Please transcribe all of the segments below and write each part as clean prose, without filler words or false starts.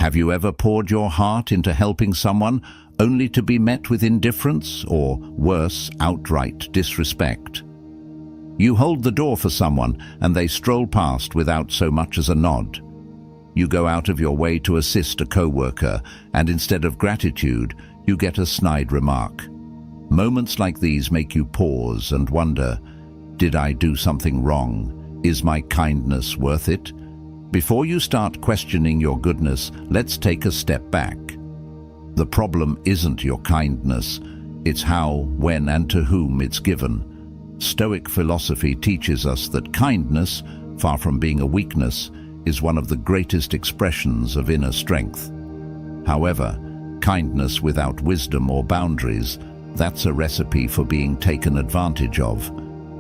Have you ever poured your heart into helping someone only to be met with indifference or, worse, outright disrespect? You hold the door for someone and they stroll past without so much as a nod. You go out of your way to assist a co-worker, and instead of gratitude, you get a snide remark. Moments like these make you pause and wonder, did I do something wrong? Is my kindness worth it? Before you start questioning your goodness, let's take a step back. The problem isn't your kindness, it's how, when, and to whom it's given. Stoic philosophy teaches us that kindness, far from being a weakness, is one of the greatest expressions of inner strength. However, kindness without wisdom or boundaries, that's a recipe for being taken advantage of.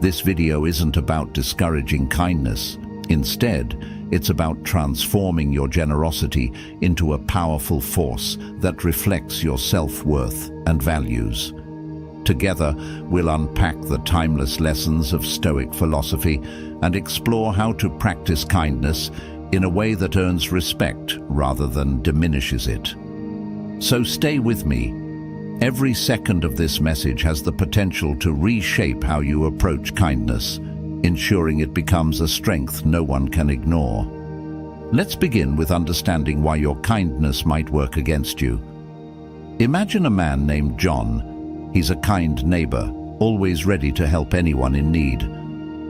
This video isn't about discouraging kindness. Instead, it's about transforming your generosity into a powerful force that reflects your self-worth and values. Together, we'll unpack the timeless lessons of Stoic philosophy and explore how to practice kindness in a way that earns respect rather than diminishes it. So stay with me. Every second of this message has the potential to reshape how you approach kindness, ensuring it becomes a strength no one can ignore. Let's begin with understanding why your kindness might work against you. Imagine a man named John. He's a kind neighbor, always ready to help anyone in need.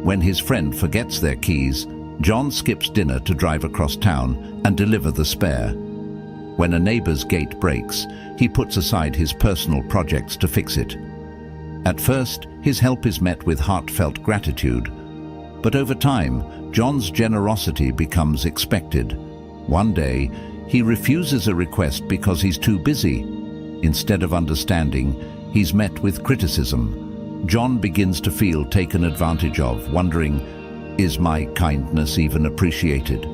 When his friend forgets their keys, John skips dinner to drive across town and deliver the spare. When a neighbor's gate breaks, he puts aside his personal projects to fix it. At first, his help is met with heartfelt gratitude. But over time, John's generosity becomes expected. One day, he refuses a request because he's too busy. Instead of understanding, he's met with criticism. John begins to feel taken advantage of, wondering, is my kindness even appreciated?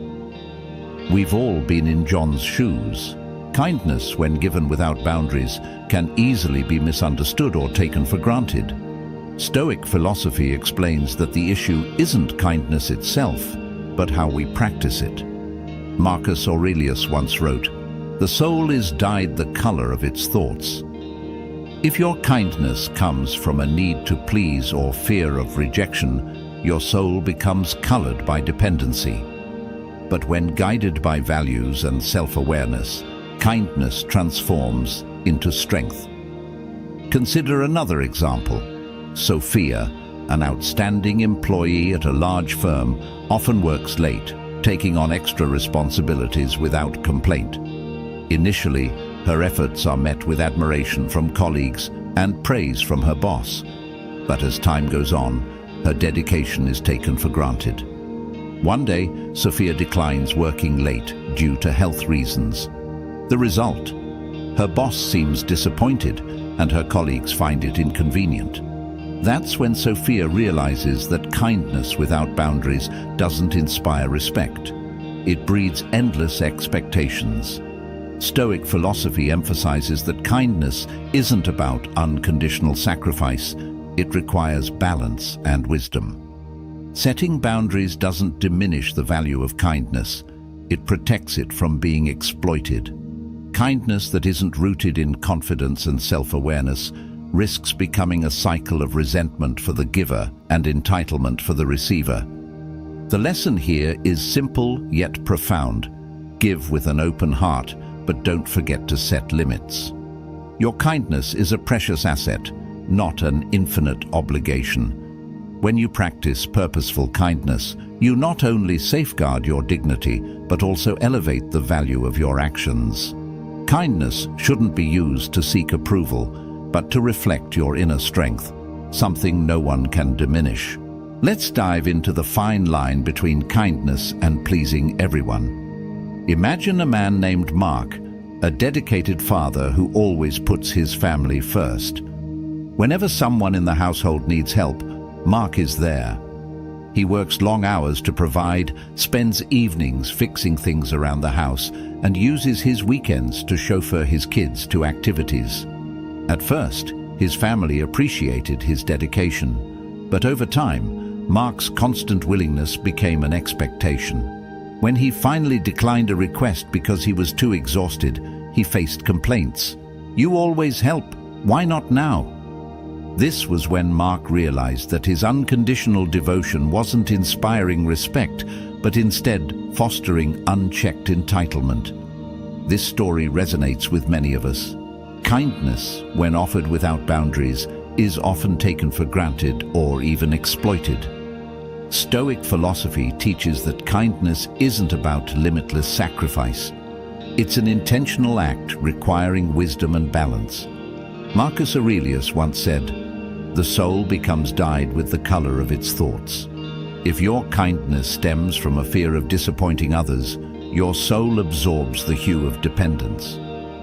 We've all been in John's shoes. Kindness, when given without boundaries, can easily be misunderstood or taken for granted. Stoic philosophy explains that the issue isn't kindness itself, but how we practice it. Marcus Aurelius once wrote, "The soul is dyed the color of its thoughts." If your kindness comes from a need to please or fear of rejection, your soul becomes colored by dependency. But when guided by values and self-awareness, kindness transforms into strength. Consider another example. Sophia, an outstanding employee at a large firm, often works late, taking on extra responsibilities without complaint. Initially, her efforts are met with admiration from colleagues and praise from her boss. But as time goes on, her dedication is taken for granted. One day, Sophia declines working late due to health reasons. The result? Her boss seems disappointed, and her colleagues find it inconvenient. That's when Sophia realizes that kindness without boundaries doesn't inspire respect. It breeds endless expectations. Stoic philosophy emphasizes that kindness isn't about unconditional sacrifice. It requires balance and wisdom. Setting boundaries doesn't diminish the value of kindness. It protects it from being exploited. Kindness that isn't rooted in confidence and self-awareness risks becoming a cycle of resentment for the giver and entitlement for the receiver. The lesson here is simple yet profound. Give with an open heart, but don't forget to set limits. Your kindness is a precious asset, not an infinite obligation. When you practice purposeful kindness, you not only safeguard your dignity, but also elevate the value of your actions. Kindness shouldn't be used to seek approval, but to reflect your inner strength, something no one can diminish. Let's dive into the fine line between kindness and pleasing everyone. Imagine a man named Mark, a dedicated father who always puts his family first. Whenever someone in the household needs help, Mark is there. He works long hours to provide, spends evenings fixing things around the house, and uses his weekends to chauffeur his kids to activities. At first, his family appreciated his dedication, but over time, Mark's constant willingness became an expectation. When he finally declined a request because he was too exhausted, he faced complaints. "You always help. Why not now?" This was when Mark realized that his unconditional devotion wasn't inspiring respect, but instead fostering unchecked entitlement. This story resonates with many of us. Kindness, when offered without boundaries, is often taken for granted or even exploited. Stoic philosophy teaches that kindness isn't about limitless sacrifice. It's an intentional act requiring wisdom and balance. Marcus Aurelius once said, "The soul becomes dyed with the color of its thoughts." If your kindness stems from a fear of disappointing others, your soul absorbs the hue of dependence.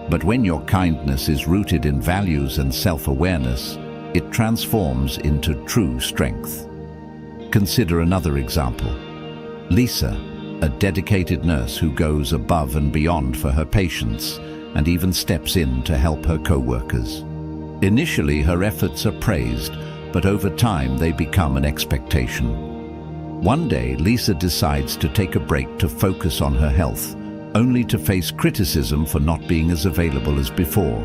But when your kindness is rooted in values and self-awareness, it transforms into true strength. Consider another example. Lisa, a dedicated nurse who goes above and beyond for her patients and even steps in to help her co-workers. Initially, her efforts are praised, but over time they become an expectation. One day, Lisa decides to take a break to focus on her health, only to face criticism for not being as available as before.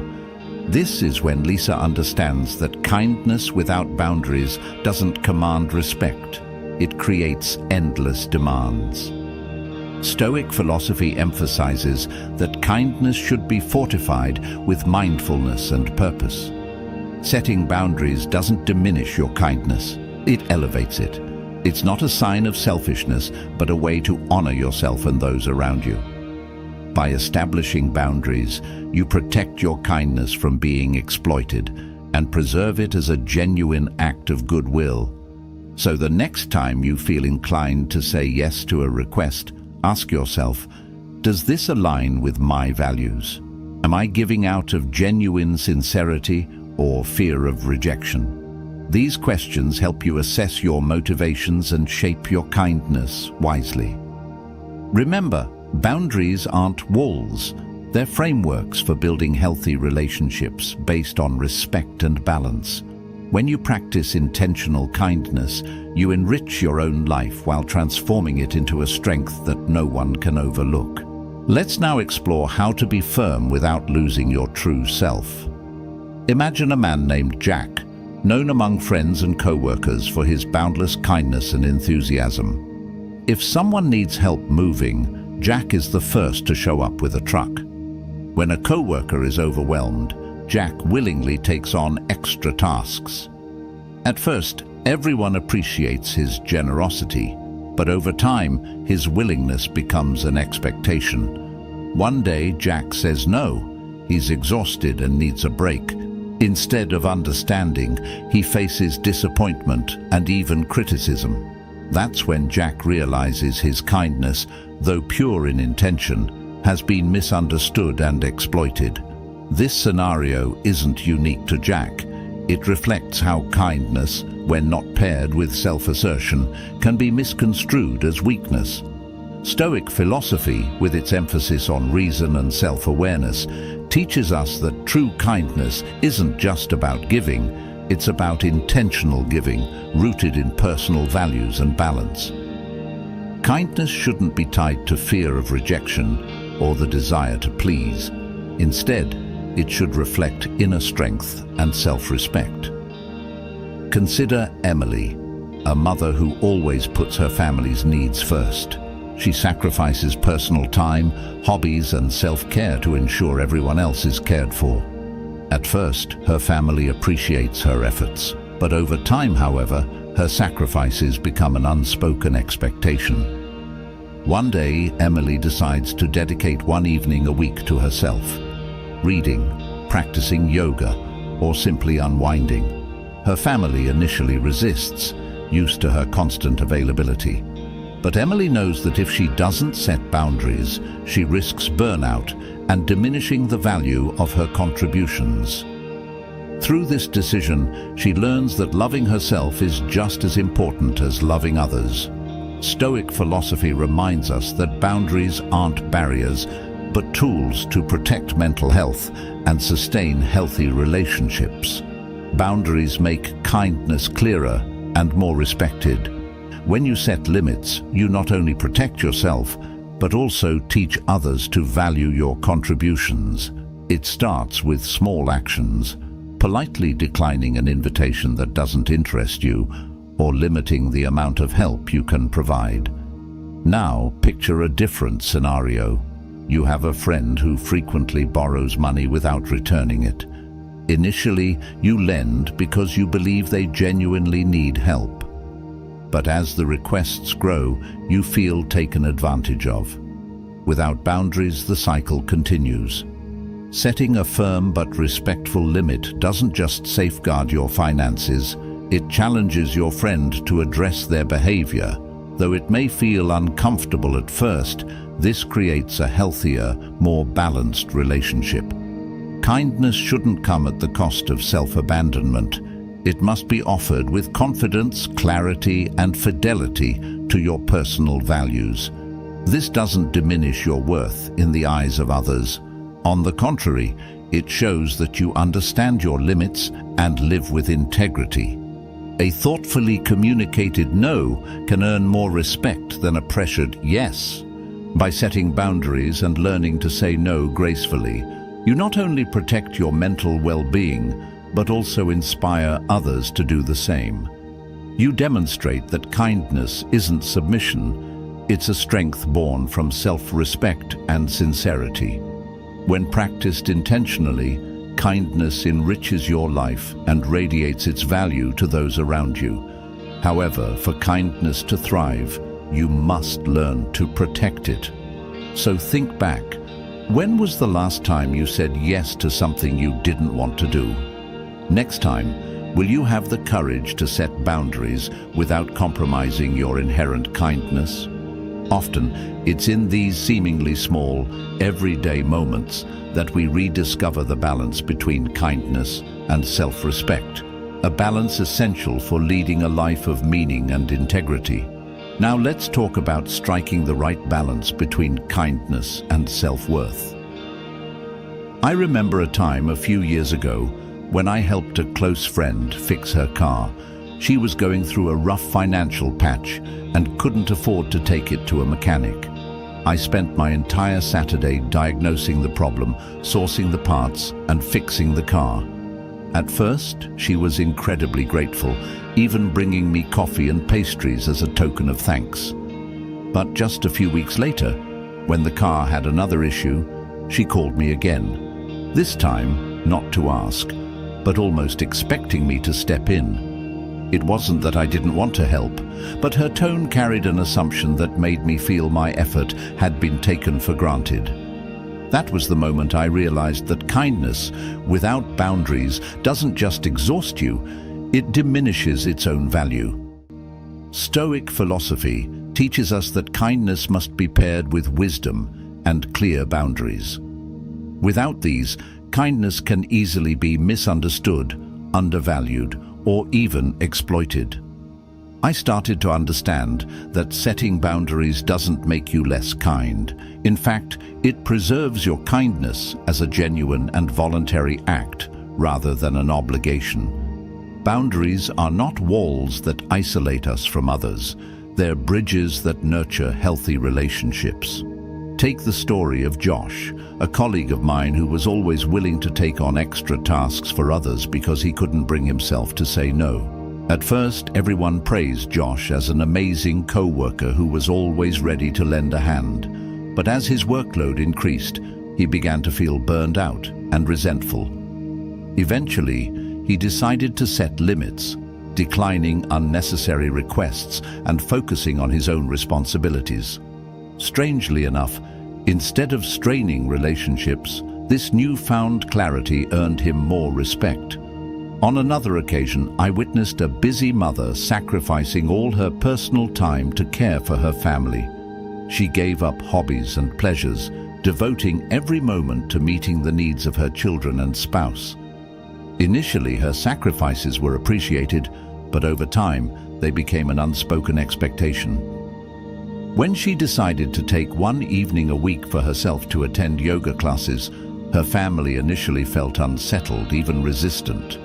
This is when Lisa understands that kindness without boundaries doesn't command respect. It creates endless demands. Stoic philosophy emphasizes that kindness should be fortified with mindfulness and purpose. Setting boundaries doesn't diminish your kindness, it elevates it. It's not a sign of selfishness, but a way to honor yourself and those around you. By establishing boundaries, you protect your kindness from being exploited and preserve it as a genuine act of goodwill. So the next time you feel inclined to say yes to a request, ask yourself, does this align with my values? Am I giving out of genuine sincerity or fear of rejection? These questions help you assess your motivations and shape your kindness wisely. Remember, boundaries aren't walls. They're frameworks for building healthy relationships based on respect and balance. When you practice intentional kindness, you enrich your own life while transforming it into a strength that no one can overlook. Let's now explore how to be firm without losing your true self. Imagine a man named Jack, known among friends and co-workers for his boundless kindness and enthusiasm. If someone needs help moving, Jack is the first to show up with a truck. When a co-worker is overwhelmed, Jack willingly takes on extra tasks. At first, everyone appreciates his generosity, but over time, his willingness becomes an expectation. One day, Jack says no. He's exhausted and needs a break. Instead of understanding, he faces disappointment and even criticism. That's when Jack realizes his kindness, though pure in intention, has been misunderstood and exploited. This scenario isn't unique to Jack. It reflects how kindness, when not paired with self-assertion, can be misconstrued as weakness. Stoic philosophy, with its emphasis on reason and self-awareness, teaches us that true kindness isn't just about giving, it's about intentional giving, rooted in personal values and balance. Kindness shouldn't be tied to fear of rejection or the desire to please. Instead, it should reflect inner strength and self-respect. Consider Emily, a mother who always puts her family's needs first. She sacrifices personal time, hobbies, and self-care to ensure everyone else is cared for. At first, her family appreciates her efforts, but over time, however, her sacrifices become an unspoken expectation. One day, Emily decides to dedicate one evening a week to herself, reading, practicing yoga, or simply unwinding. Her family initially resists, used to her constant availability. But Emily knows that if she doesn't set boundaries, she risks burnout and diminishing the value of her contributions. Through this decision, she learns that loving herself is just as important as loving others. Stoic philosophy reminds us that boundaries aren't barriers, but tools to protect mental health and sustain healthy relationships. Boundaries make kindness clearer and more respected. When you set limits, you not only protect yourself, but also teach others to value your contributions. It starts with small actions, politely declining an invitation that doesn't interest you, or limiting the amount of help you can provide. Now, picture a different scenario. You have a friend who frequently borrows money without returning it. Initially, you lend because you believe they genuinely need help. But as the requests grow, you feel taken advantage of. Without boundaries, the cycle continues. Setting a firm but respectful limit doesn't just safeguard your finances, it challenges your friend to address their behavior. Though it may feel uncomfortable at first, this creates a healthier, more balanced relationship. Kindness shouldn't come at the cost of self-abandonment. It must be offered with confidence, clarity, and fidelity to your personal values. This doesn't diminish your worth in the eyes of others. On the contrary, it shows that you understand your limits and live with integrity. A thoughtfully communicated no can earn more respect than a pressured yes. By setting boundaries and learning to say no gracefully, you not only protect your mental well-being, but also inspire others to do the same. You demonstrate that kindness isn't submission, it's a strength born from self-respect and sincerity. When practiced intentionally, kindness enriches your life and radiates its value to those around you. However, for kindness to thrive, you must learn to protect it. So think back. When was the last time you said yes to something you didn't want to do? Next time, will you have the courage to set boundaries without compromising your inherent kindness? Often, it's in these seemingly small, everyday moments that we rediscover the balance between kindness and self-respect, a balance essential for leading a life of meaning and integrity. Now let's talk about striking the right balance between kindness and self-worth. I remember a time a few years ago when I helped a close friend fix her car. She was going through a rough financial patch and couldn't afford to take it to a mechanic. I spent my entire Saturday diagnosing the problem, sourcing the parts, and fixing the car. At first, she was incredibly grateful, even bringing me coffee and pastries as a token of thanks. But just a few weeks later, when the car had another issue, she called me again. This time, not to ask, but almost expecting me to step in. It wasn't that I didn't want to help, but her tone carried an assumption that made me feel my effort had been taken for granted. That was the moment I realized that kindness, without boundaries, doesn't just exhaust you, it diminishes its own value. Stoic philosophy teaches us that kindness must be paired with wisdom and clear boundaries. Without these, kindness can easily be misunderstood, undervalued, or even exploited. I started to understand that setting boundaries doesn't make you less kind. In fact, it preserves your kindness as a genuine and voluntary act rather than an obligation. Boundaries are not walls that isolate us from others. They're bridges that nurture healthy relationships. Take the story of Josh, a colleague of mine who was always willing to take on extra tasks for others because he couldn't bring himself to say no. At first, everyone praised Josh as an amazing co-worker who was always ready to lend a hand. But as his workload increased, he began to feel burned out and resentful. Eventually, he decided to set limits, declining unnecessary requests and focusing on his own responsibilities. Strangely enough, instead of straining relationships, this newfound clarity earned him more respect. On another occasion, I witnessed a busy mother sacrificing all her personal time to care for her family. She gave up hobbies and pleasures, devoting every moment to meeting the needs of her children and spouse. Initially, her sacrifices were appreciated, but over time, they became an unspoken expectation. When she decided to take one evening a week for herself to attend yoga classes, her family initially felt unsettled, even resistant.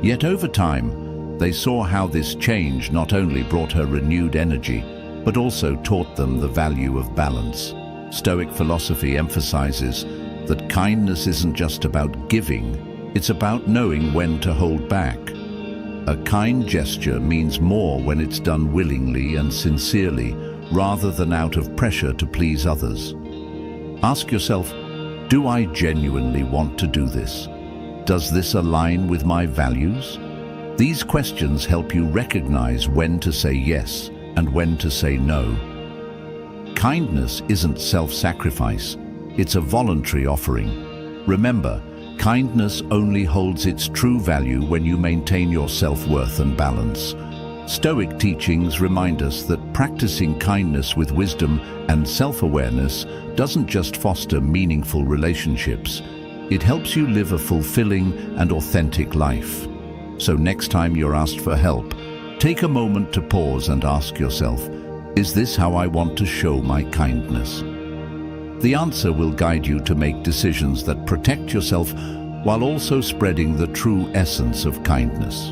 Yet over time, they saw how this change not only brought her renewed energy, but also taught them the value of balance. Stoic philosophy emphasizes that kindness isn't just about giving, it's about knowing when to hold back. A kind gesture means more when it's done willingly and sincerely, rather than out of pressure to please others. Ask yourself, do I genuinely want to do this? Does this align with my values? These questions help you recognize when to say yes and when to say no. Kindness isn't self-sacrifice, it's a voluntary offering. Remember, kindness only holds its true value when you maintain your self-worth and balance. Stoic teachings remind us that practicing kindness with wisdom and self-awareness doesn't just foster meaningful relationships, it helps you live a fulfilling and authentic life. So next time you're asked for help, take a moment to pause and ask yourself, is this how I want to show my kindness? The answer will guide you to make decisions that protect yourself while also spreading the true essence of kindness.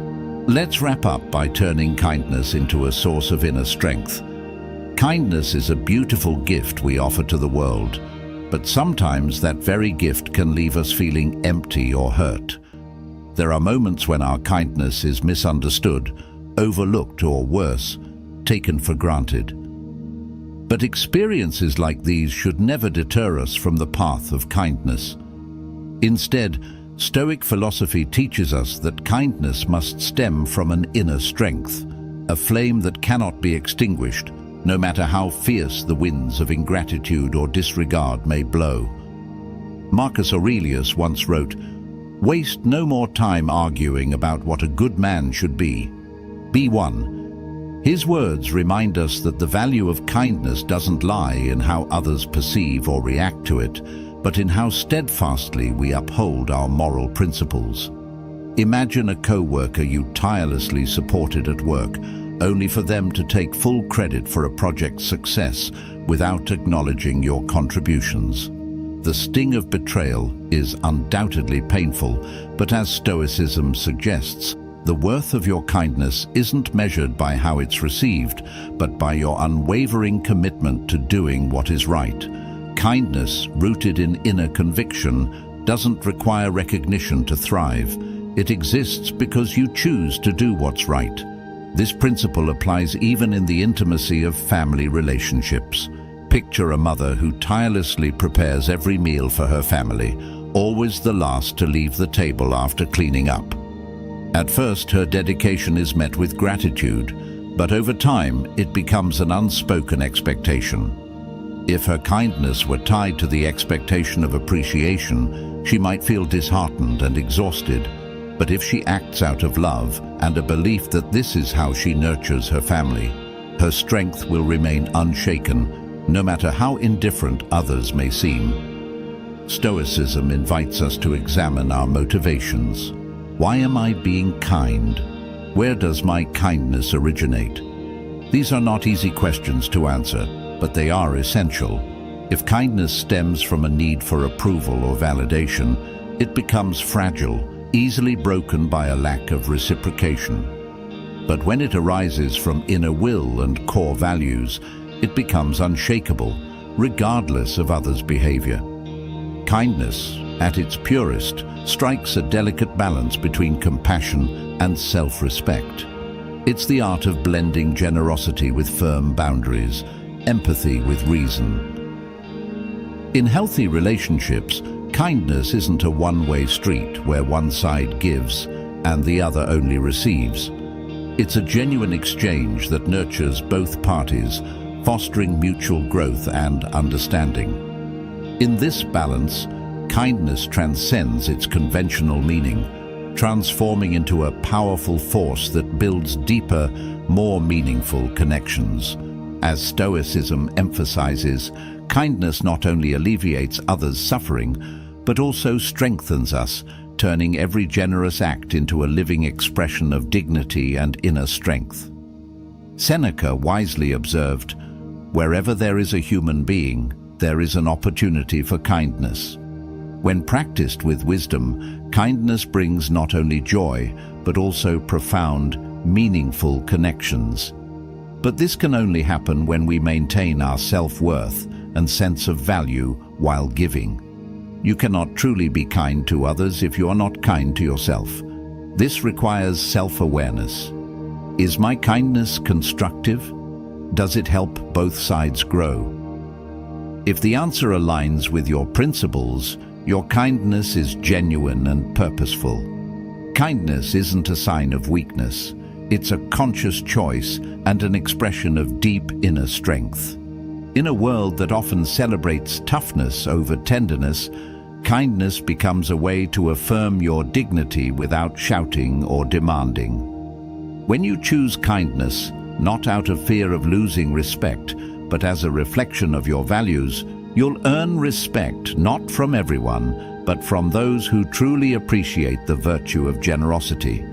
Let's wrap up by turning kindness into a source of inner strength. Kindness is a beautiful gift we offer to the world, but sometimes that very gift can leave us feeling empty or hurt. There are moments when our kindness is misunderstood, overlooked, or worse, taken for granted. But experiences like these should never deter us from the path of kindness. Instead, Stoic philosophy teaches us that kindness must stem from an inner strength, a flame that cannot be extinguished, no matter how fierce the winds of ingratitude or disregard may blow. Marcus Aurelius once wrote, "Waste no more time arguing about what a good man should be. Be one." His words remind us that the value of kindness doesn't lie in how others perceive or react to it, but in how steadfastly we uphold our moral principles. Imagine a co-worker you tirelessly supported at work, only for them to take full credit for a project's success without acknowledging your contributions. The sting of betrayal is undoubtedly painful, but as Stoicism suggests, the worth of your kindness isn't measured by how it's received, but by your unwavering commitment to doing what is right. Kindness, rooted in inner conviction, doesn't require recognition to thrive. It exists because you choose to do what's right. This principle applies even in the intimacy of family relationships. Picture a mother who tirelessly prepares every meal for her family, always the last to leave the table after cleaning up. At first, her dedication is met with gratitude, but over time, it becomes an unspoken expectation. If her kindness were tied to the expectation of appreciation, she might feel disheartened and exhausted. But if she acts out of love and a belief that this is how she nurtures her family, her strength will remain unshaken, no matter how indifferent others may seem. Stoicism invites us to examine our motivations. Why am I being kind? Where does my kindness originate? These are not easy questions to answer, but they are essential. If kindness stems from a need for approval or validation, it becomes fragile, easily broken by a lack of reciprocation. But when it arises from inner will and core values, it becomes unshakable, regardless of others' behavior. Kindness, at its purest, strikes a delicate balance between compassion and self-respect. It's the art of blending generosity with firm boundaries, empathy with reason. In healthy relationships, kindness isn't a one-way street where one side gives and the other only receives. It's a genuine exchange that nurtures both parties, fostering mutual growth and understanding. In this balance, kindness transcends its conventional meaning, transforming into a powerful force that builds deeper, more meaningful connections. As Stoicism emphasizes, kindness not only alleviates others' suffering, but also strengthens us, turning every generous act into a living expression of dignity and inner strength. Seneca wisely observed, "Wherever there is a human being, there is an opportunity for kindness." When practiced with wisdom, kindness brings not only joy, but also profound, meaningful connections. But this can only happen when we maintain our self-worth and sense of value while giving. You cannot truly be kind to others if you are not kind to yourself. This requires self-awareness. Is my kindness constructive? Does it help both sides grow? If the answer aligns with your principles, your kindness is genuine and purposeful. Kindness isn't a sign of weakness. It's a conscious choice and an expression of deep inner strength. In a world that often celebrates toughness over tenderness, kindness becomes a way to affirm your dignity without shouting or demanding. When you choose kindness, not out of fear of losing respect, but as a reflection of your values, you'll earn respect not from everyone, but from those who truly appreciate the virtue of generosity.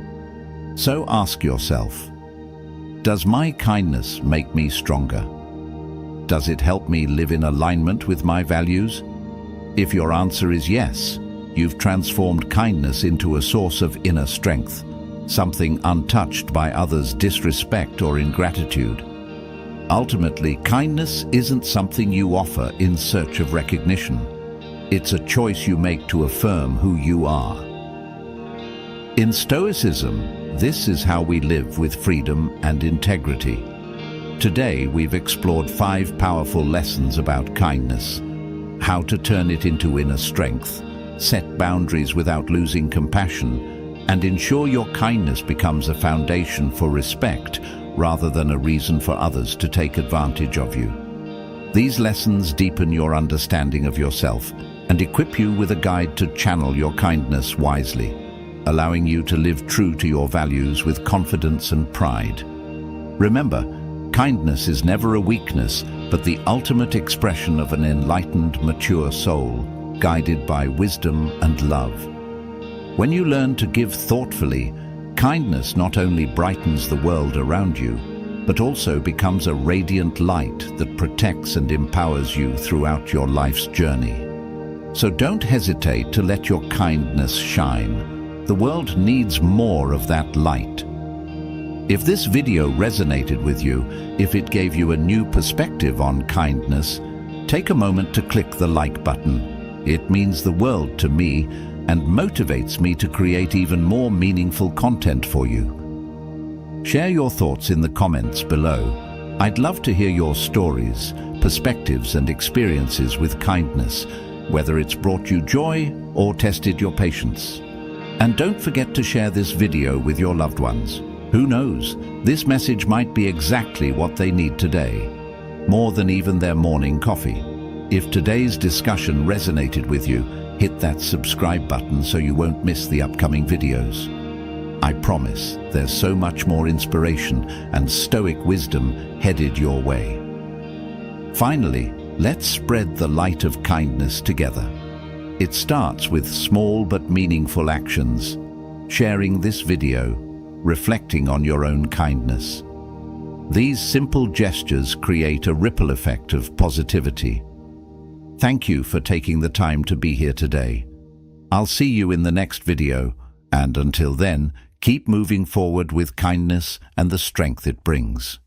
So ask yourself, does my kindness make me stronger? Does it help me live in alignment with my values? If your answer is yes, you've transformed kindness into a source of inner strength, something untouched by others' disrespect or ingratitude. Ultimately, kindness isn't something you offer in search of recognition. It's a choice you make to affirm who you are. In Stoicism, this is how we live with freedom and integrity. Today, we've explored 5 powerful lessons about kindness: how to turn it into inner strength, set boundaries without losing compassion, and ensure your kindness becomes a foundation for respect rather than a reason for others to take advantage of you. These lessons deepen your understanding of yourself and equip you with a guide to channel your kindness wisely, allowing you to live true to your values with confidence and pride. Remember, kindness is never a weakness, but the ultimate expression of an enlightened, mature soul, guided by wisdom and love. When you learn to give thoughtfully, kindness not only brightens the world around you, but also becomes a radiant light that protects and empowers you throughout your life's journey. So don't hesitate to let your kindness shine. The world needs more of that light. If this video resonated with you, if it gave you a new perspective on kindness, take a moment to click the like button. It means the world to me and motivates me to create even more meaningful content for you. Share your thoughts in the comments below. I'd love to hear your stories, perspectives, and experiences with kindness, whether it's brought you joy or tested your patience. And don't forget to share this video with your loved ones. Who knows, this message might be exactly what they need today, more than even their morning coffee. If today's discussion resonated with you, hit that subscribe button so you won't miss the upcoming videos. I promise there's so much more inspiration and Stoic wisdom headed your way. Finally, let's spread the light of kindness together. It starts with small but meaningful actions, sharing this video, reflecting on your own kindness. These simple gestures create a ripple effect of positivity. Thank you for taking the time to be here today. I'll see you in the next video, and until then, keep moving forward with kindness and the strength it brings.